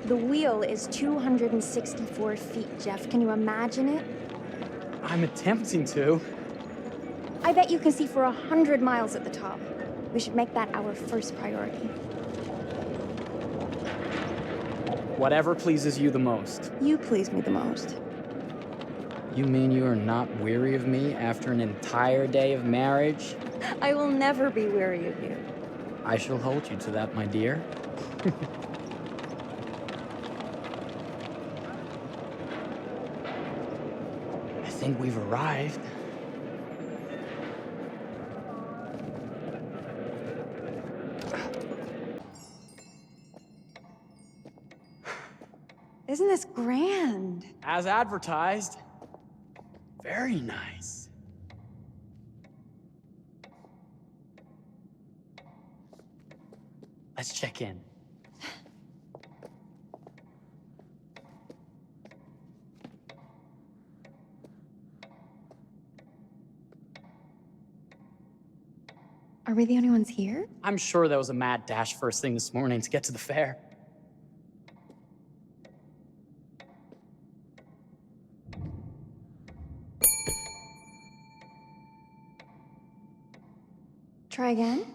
The wheel is 264 feet, Jeff. Can you imagine it? I'm attempting to. I bet you can see for 100 miles at the top. We should make that our first priority. Whatever pleases you the most. You please me the most. You mean you are not weary of me after an entire day of marriage? I will never be weary of you. I shall hold you to that, my dear. I think we've arrived. Isn't this grand? As advertised. Very nice. Let's check in. Are we the only ones here? I'm sure that was a mad dash first thing this morning to get to the fair. Try again?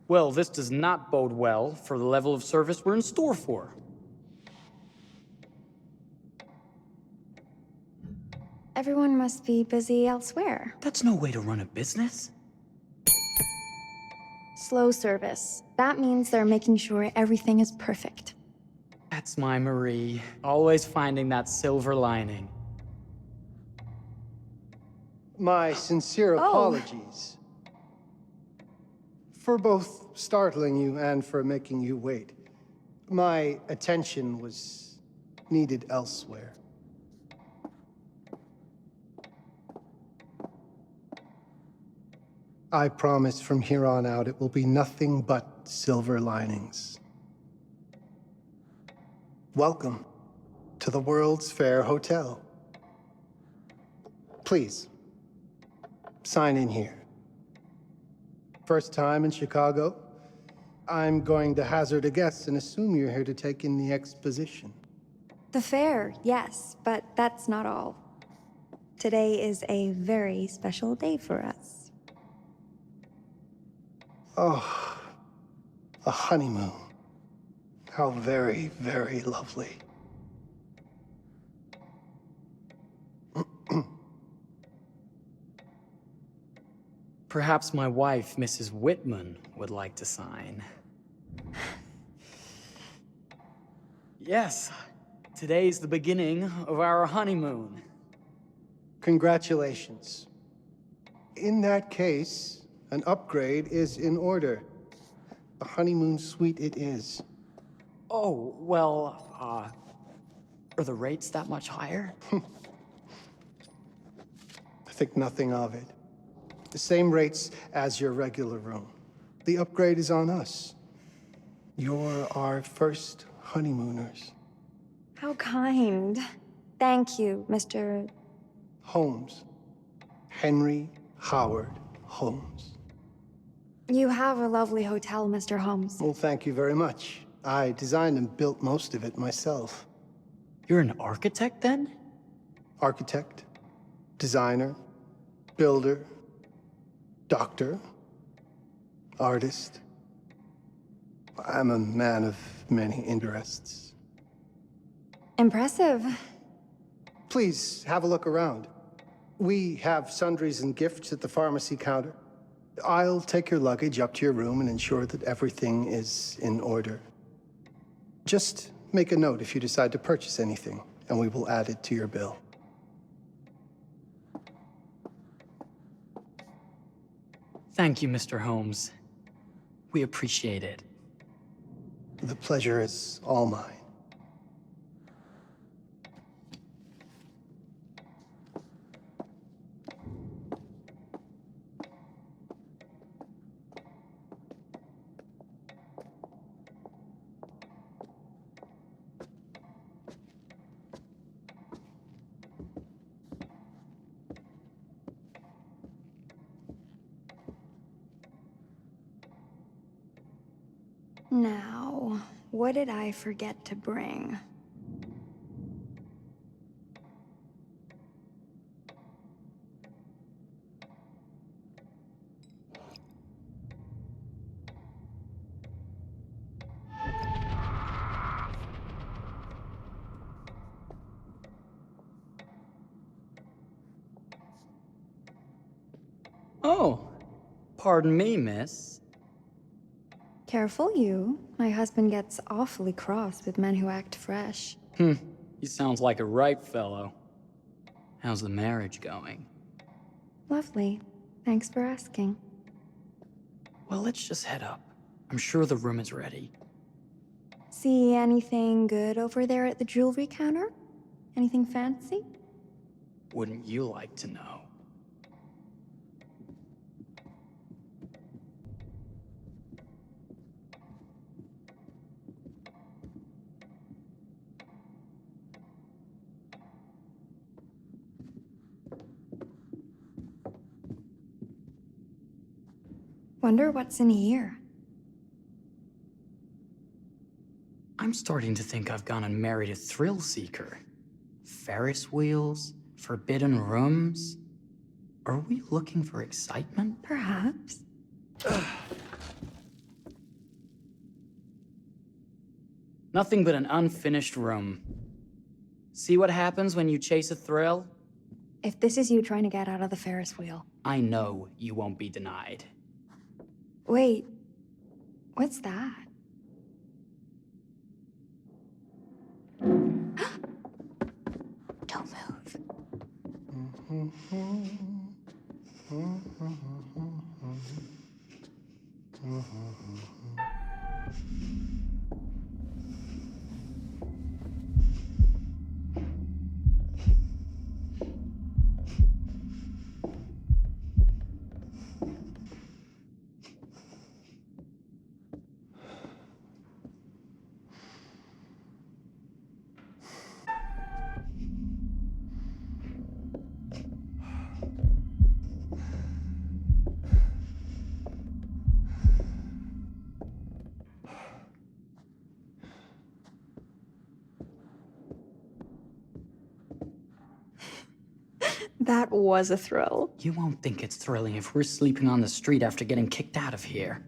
Well, this does not bode well for the level of service we're in store for. Everyone must be busy elsewhere. That's no way to run a business. Slow service. That means they're making sure everything is perfect. That's my Marie, always finding that silver lining. My sincere apologies for both startling you and for making you wait. My attention was needed elsewhere. I promise from here on out it will be nothing but silver linings. Welcome to the World's Fair Hotel. Please, sign in here. First time in Chicago? I'm going to hazard a guess and assume you're here to take in the exposition. The fair, yes, but that's not all. Today is a very special day for us. Oh, a honeymoon. How very, very lovely. Perhaps my wife, Mrs. Whitman, would like to sign. Yes, today's the beginning of our honeymoon. Congratulations. In that case, an upgrade is in order. A honeymoon suite it is. Oh, well, are the rates that much higher? I think nothing of it. The same rates as your regular room. The upgrade is on us. You're our first honeymooners. How kind. Thank you, Mr. Holmes. Henry Howard Holmes. You have a lovely hotel, Mr. Holmes. Well, thank you very much. I designed and built most of it myself. You're an architect, then? Architect, designer, builder, doctor, artist. I'm a man of many interests. Impressive. Please, have a look around. We have sundries and gifts at the pharmacy counter. I'll take your luggage up to your room and ensure that everything is in order. Just make a note if you decide to purchase anything, and we will add it to your bill. Thank you, Mr. Holmes. We appreciate it. The pleasure is all mine. Now, what did I forget to bring? Oh, pardon me, miss. Careful you. My husband gets awfully cross with men who act fresh. He sounds like a ripe fellow. How's the marriage going? Lovely. Thanks for asking. Well, let's just head up. I'm sure the room is ready. See anything good over there at the jewelry counter? Anything fancy? Wouldn't you like to know? Wonder what's in here. I'm starting to think I've gone and married a thrill seeker. Ferris wheels, forbidden rooms. Are we looking for excitement? Perhaps. Nothing but an unfinished room. See what happens when you chase a thrill? If this is you trying to get out of the Ferris wheel. I know you won't be denied. Wait, what's that? Don't move. That was a thrill. You won't think it's thrilling if we're sleeping on the street after getting kicked out of here.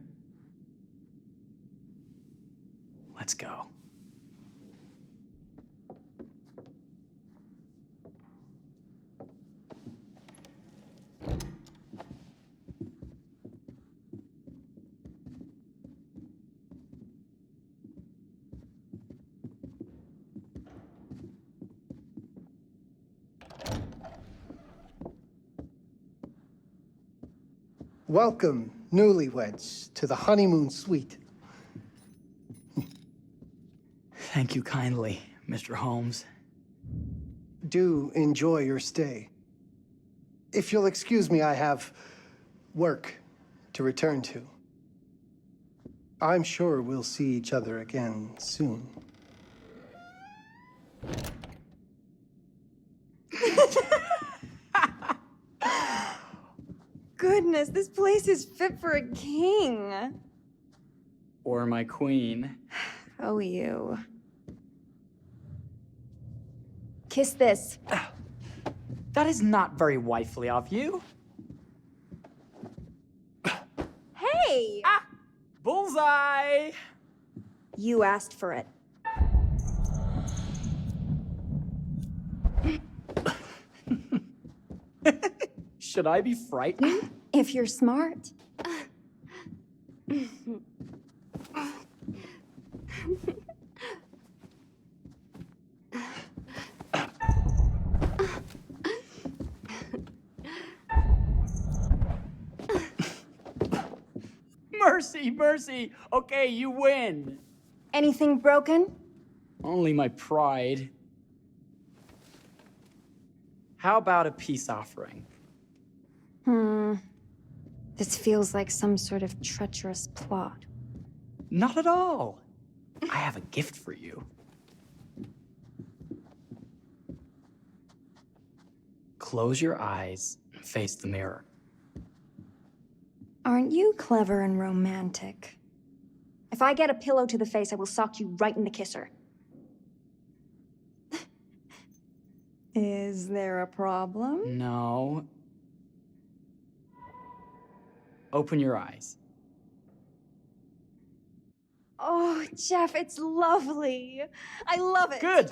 Let's go. Welcome, newlyweds, to the honeymoon suite. Thank you kindly, Mr. Holmes. Do enjoy your stay. If you'll excuse me, I have work to return to. I'm sure we'll see each other again soon. Goodness, this place is fit for a king. Or my queen. Oh, you. Kiss this. That is not very wifely of you. Hey! Ah! Bullseye! You asked for it. Should I be frightened? If you're smart. Mercy, mercy. Okay, you win. Anything broken? Only my pride. How about a peace offering? This feels like some sort of treacherous plot. Not at all. I have a gift for you. Close your eyes and face the mirror. Aren't you clever and romantic? If I get a pillow to the face, I will sock you right in the kisser. Is there a problem? No. Open your eyes. Oh, Jeff, it's lovely. I love it. Good.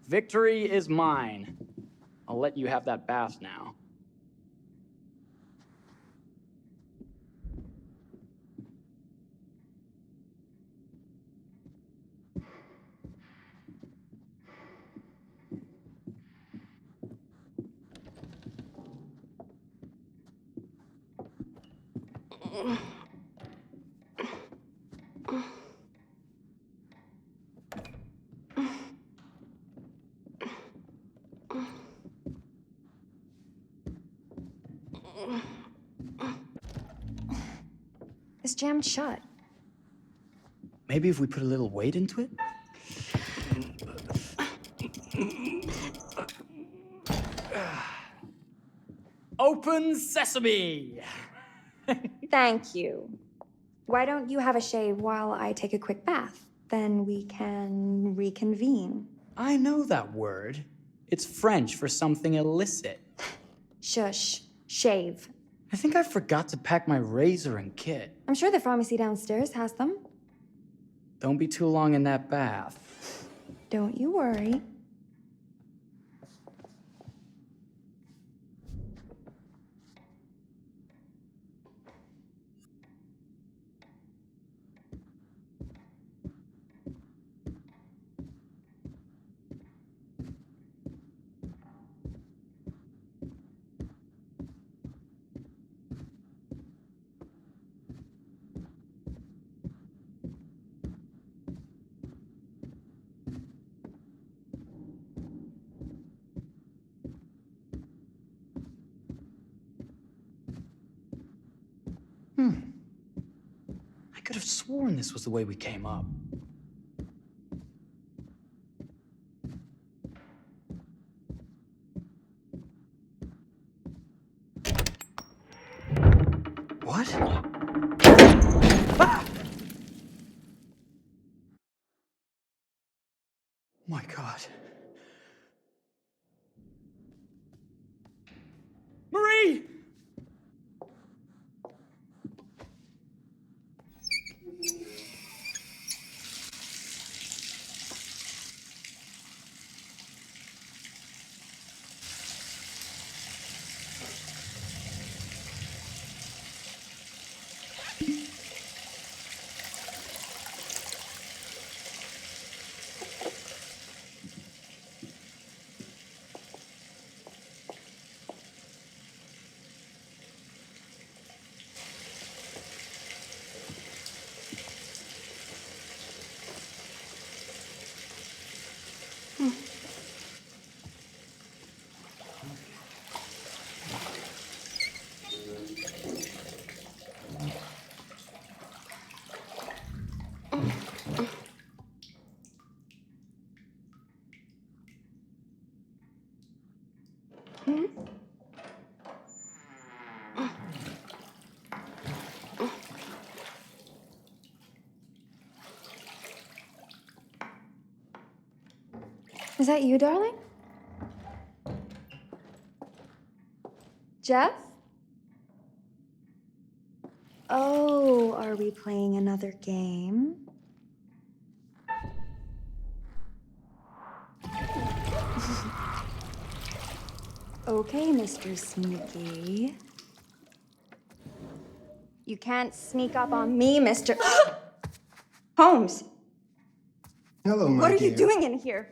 Victory is mine. I'll let you have that bath now. It's jammed shut. Maybe if we put a little weight into it? Open sesame! Thank you. Why don't you have a shave while I take a quick bath? Then we can reconvene. I know that word. It's French for something illicit. Shush. Shave. I think I forgot to pack my razor and kit. I'm sure the pharmacy downstairs has them. Don't be too long in that bath. Don't you worry. I could have sworn this was the way we came up. What? Ah! My God. Marie! Is that you, darling? Jeff? Oh, are we playing another game? Okay, Mr. Sneaky. You can't sneak up on me, Mr. Holmes! Hello, my What are dear. you doing in here?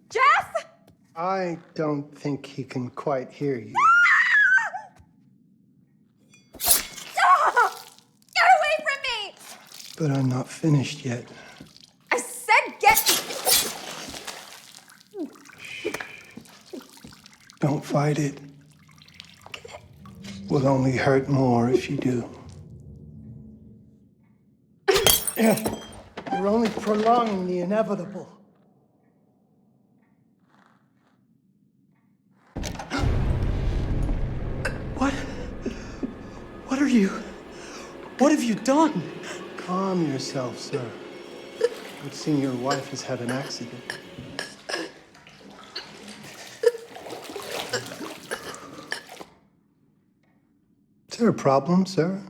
Jeff! I don't think he can quite hear you. Stop! Get away But I'm not finished yet. I said get... Don't fight it. Will only hurt more if you do. You're only prolonging the inevitable. What are you? What have you done? Calm yourself, sir. I've seen your wife has had an accident. Is there a problem, sir?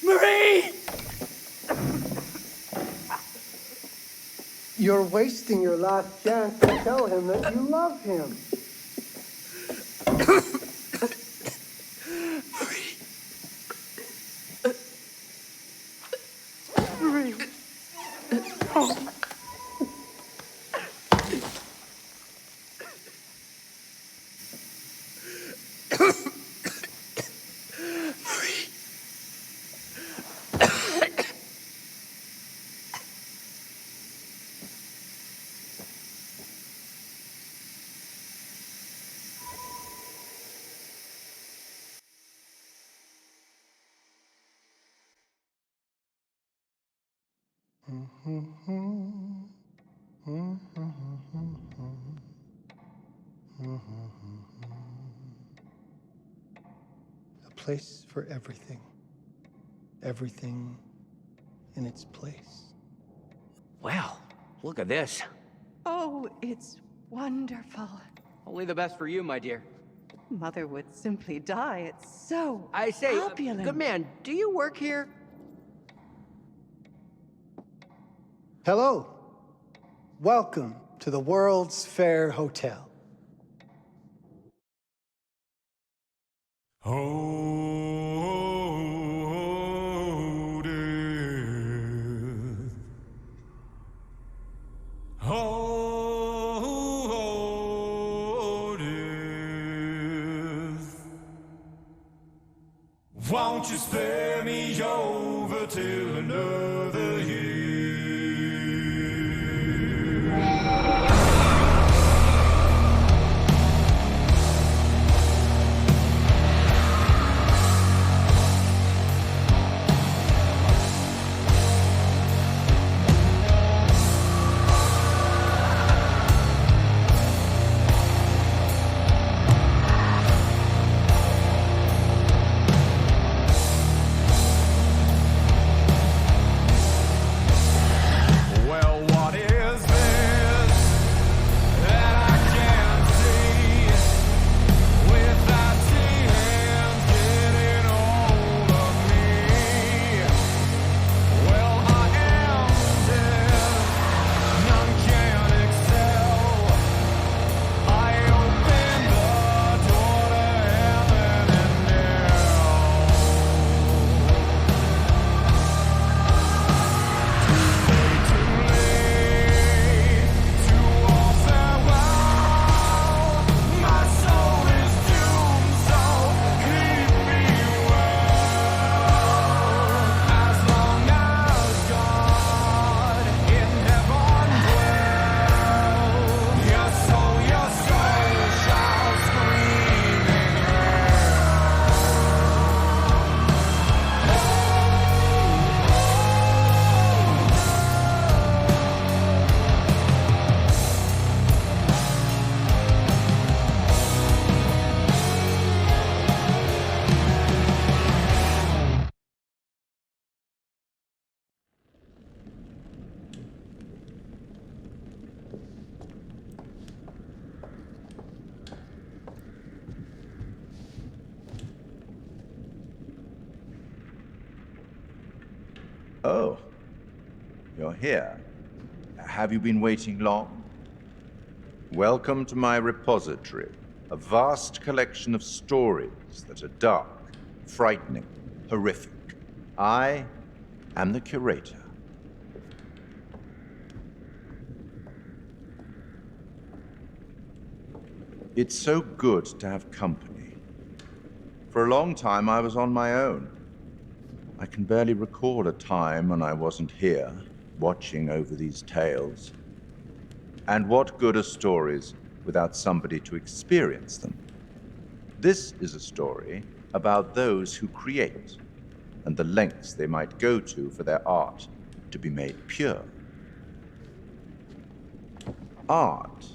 Marie! You're wasting your last chance to tell him that you love him. Marie! Oh. A place for everything. Everything in its place. Wow, look at this. Oh, it's wonderful. Only the best for you, my dear. Mother would simply die. It's so I say, opulent. good man, do you work here? Hello. Welcome to the World's Fair Hotel. Oh, death. Oh, death. Won't you spare me over till another year? you're here. Have you been waiting long? Welcome to my repository, a vast collection of stories that are dark, frightening, horrific. I am the curator. It's so good to have company. For a long time, I was on my own. I can barely recall a time when I wasn't here, watching over these tales. And what good are stories without somebody to experience them? This is a story about those who create, and the lengths they might go to for their art to be made pure. Art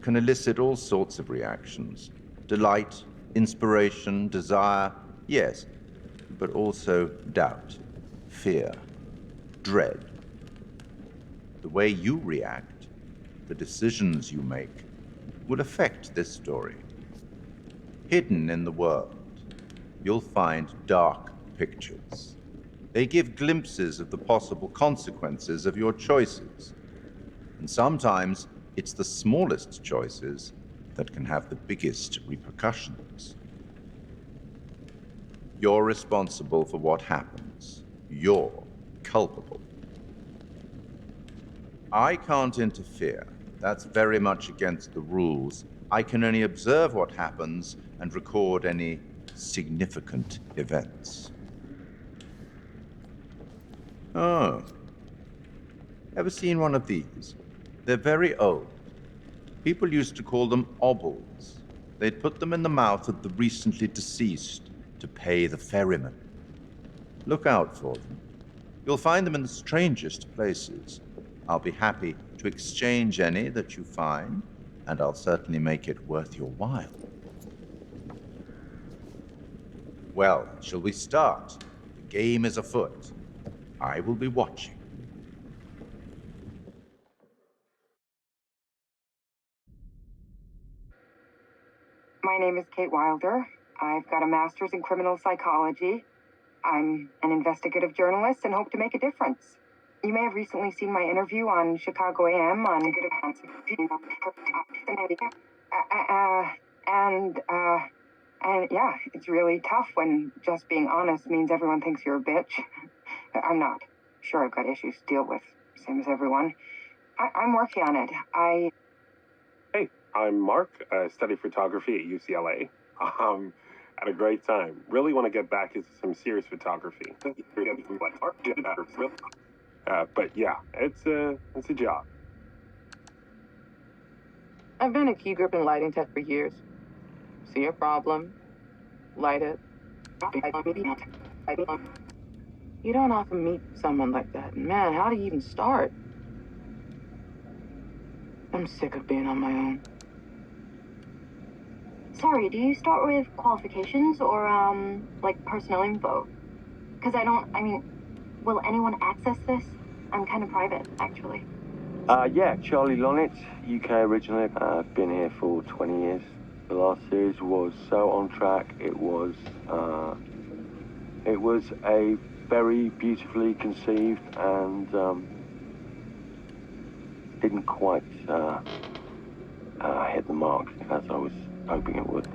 can elicit all sorts of reactions. Delight, inspiration, desire, yes, but also doubt, fear, dread. The way you react, the decisions you make, will affect this story. Hidden in the world, you'll find dark pictures. They give glimpses of the possible consequences of your choices. And sometimes it's the smallest choices that can have the biggest repercussions. You're responsible for what happens. You're culpable. I can't interfere. That's very much against the rules. I can only observe what happens and record any significant events. Oh. Ever seen one of these? They're very old. People used to call them obols. They'd put them in the mouth of the recently deceased to pay the ferryman. Look out for them. You'll find them in the strangest places. I'll be happy to exchange any that you find, and I'll certainly make it worth your while. Well, shall we start? The game is afoot. I will be watching. My name is Kate Wilder. I've got a master's in criminal psychology. I'm an investigative journalist and hope to make a difference. You may have recently seen my interview on Chicago AM on and yeah, it's really tough when just being honest means everyone thinks you're a bitch. I'm not. Sure, I've got issues to deal with, same as everyone. I'm working on it. Hey, I'm Mark. I study photography at UCLA. Had a great time. Really want to get back into some serious photography. But yeah, it's a job. I've been a key grip and lighting tech for years. See a problem, light it. You don't often meet someone like that. Man, how do you even start? I'm sick of being on my own. Sorry, do you start with qualifications or, like personnel info? Because will anyone access this? I'm kind of private, actually. Yeah, Charlie Lonitz, UK originally. I've been here for 20 years. The last series was so on track. It was a very beautifully conceived and didn't quite hit the mark as I was hoping it would.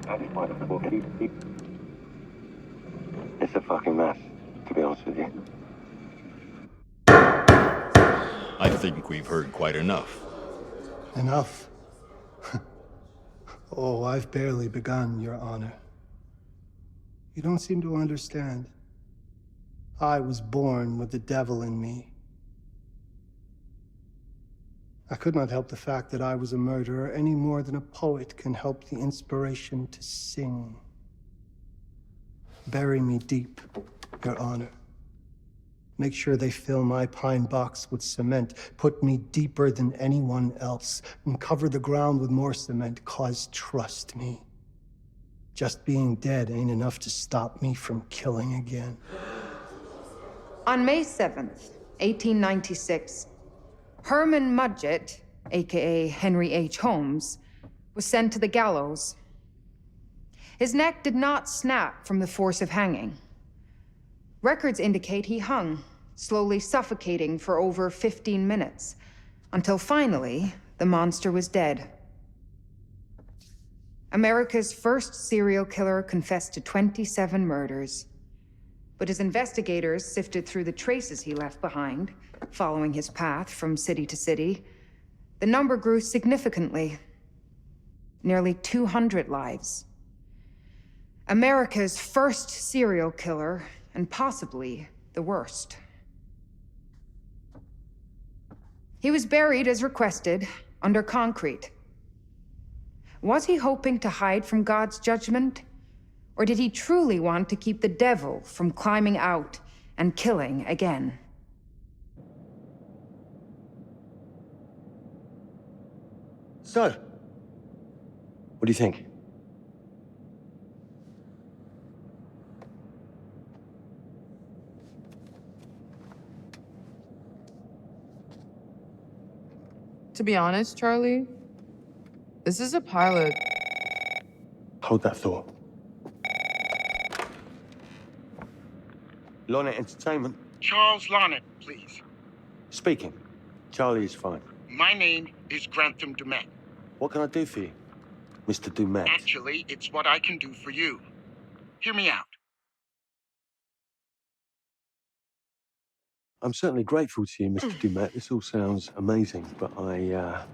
It's a fucking mess, to be honest with you. I think we've heard quite enough. Enough? Oh, I've barely begun, Your Honor. You don't seem to understand. I was born with the devil in me. I could not help the fact that I was a murderer any more than a poet can help the inspiration to sing. Bury me deep, Your Honor. Make sure they fill my pine box with cement. Put me deeper than anyone else. And cover the ground with more cement, 'cause trust me, just being dead ain't enough to stop me from killing again. On May 7th, 1896, Herman Mudgett, aka Henry H. Holmes, was sent to the gallows. His neck did not snap from the force of hanging. Records indicate he hung, slowly suffocating for over 15 minutes, until finally, the monster was dead. America's first serial killer confessed to 27 murders. But as investigators sifted through the traces he left behind, following his path from city to city, the number grew significantly. Nearly 200 lives. America's first serial killer, and possibly the worst. He was buried as requested, under concrete. Was he hoping to hide from God's judgment? Or did he truly want to keep the devil from climbing out and killing again? So, what do you think? To be honest, Charlie, this is a pilot. Hold that thought. Lonnet Entertainment. Charles Lonnet, please. Speaking. Charlie is fine. My name is Grantham Dumet. What can I do for you, Mr. Dumet? Actually, it's what I can do for you. Hear me out. I'm certainly grateful to you, Mr. Dumet. This all sounds amazing, but I'm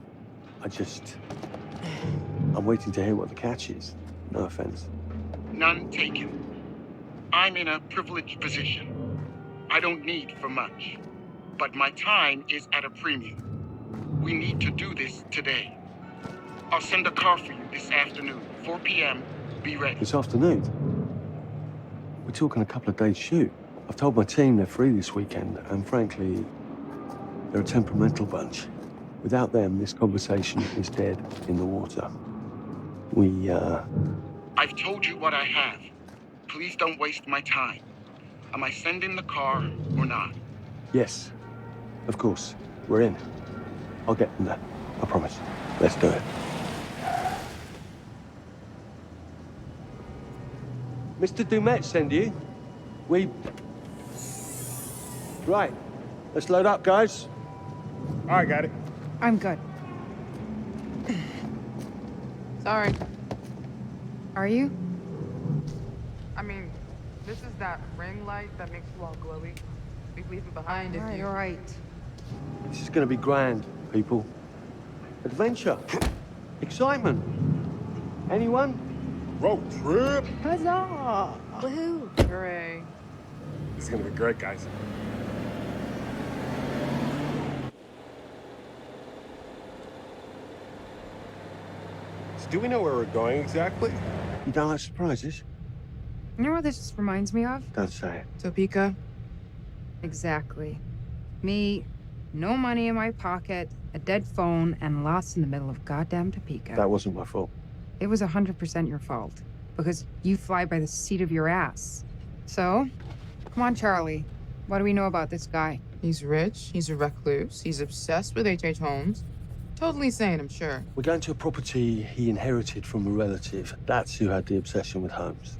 waiting to hear what the catch is. No offense. None taken. I'm in a privileged position. I don't need for much, but my time is at a premium. We need to do this today. I'll send a car for you this afternoon, 4 p.m. Be ready. This afternoon? We're talking a couple of days shoot. I've told my team they're free this weekend, and frankly, they're a temperamental bunch. Without them, this conversation is dead in the water. I've told you what I have. Please don't waste my time. Am I sending the car or not? Yes, of course. We're in. I'll get them there. I promise. Let's do it. Mr. Dumet send you? Right. Let's load up, guys. All right, got it. I'm good. Sorry. Are you? I mean, this is that ring light that makes you all glowy. We leave it behind if you... All right. This is gonna be grand, people. Adventure. Excitement. Anyone? Road trip. Huzzah! Woohoo! Hooray. This is gonna be great, guys. So do we know where we're going exactly? You don't like surprises? You know what this just reminds me of? Don't say it. Topeka? Exactly. Me, no money in my pocket, a dead phone, and lost in the middle of goddamn Topeka. That wasn't my fault. It was 100% your fault. Because you fly by the seat of your ass. So, come on, Charlie. What do we know about this guy? He's rich, he's a recluse, he's obsessed with H.H. Holmes. Totally sane, I'm sure. We're going to a property he inherited from a relative. That's who had the obsession with Holmes.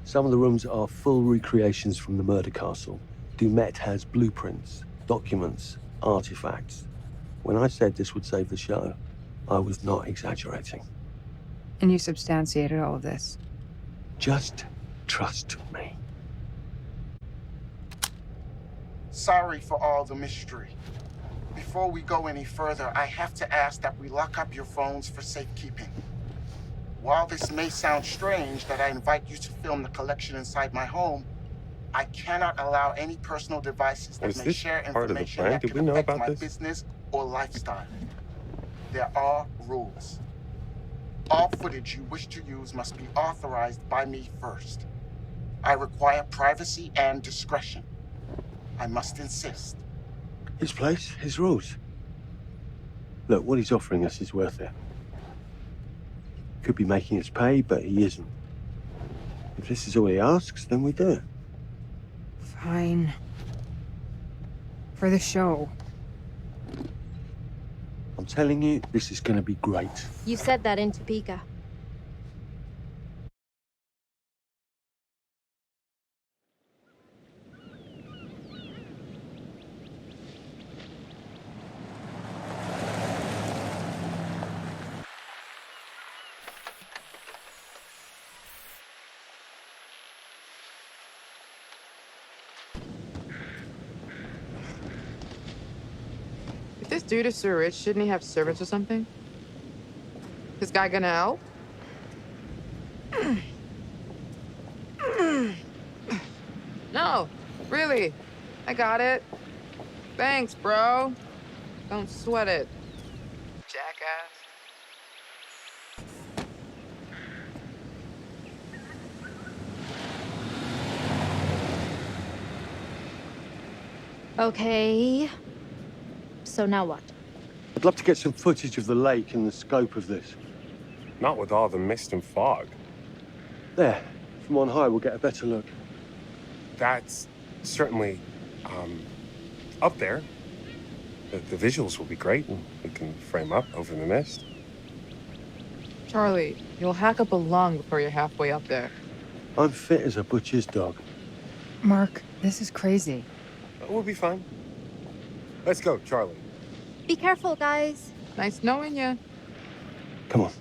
Some of the rooms are full recreations from the murder castle. Dumet has blueprints, documents, artifacts. When I said this would save the show, I was not exaggerating. And you substantiated all of this? Just trust me. Sorry for all the mystery. Before we go any further, I have to ask that we lock up your phones for safekeeping. While this may sound strange that I invite you to film the collection inside my home, I cannot allow any personal devices that may share information that could affect my business or lifestyle. There are rules. All footage you wish to use must be authorized by me first. I require privacy and discretion. I must insist. His place, his rules. Look, what he's offering us is worth it. Could be making us pay, but he isn't. If this is all he asks, then we do it. Fine. For the show. I'm telling you, this is gonna be great. You said that in Topeka. this dude is so rich, shouldn't he have servants or something? This guy gonna help? No, really. I got it. Thanks, bro. Don't sweat it. Jackass. Okay. So now what? I'd love to get some footage of the lake and the scope of this. Not with all the mist and fog. There, from on high, we'll get a better look. That's certainly, up there. The visuals will be great, and we can frame up over the mist. Charlie, you'll hack up a lung before you're halfway up there. I'm fit as a butcher's dog. Mark, this is crazy. We'll be fine. Let's go, Charlie. Be careful, guys. Nice knowing you. Come on.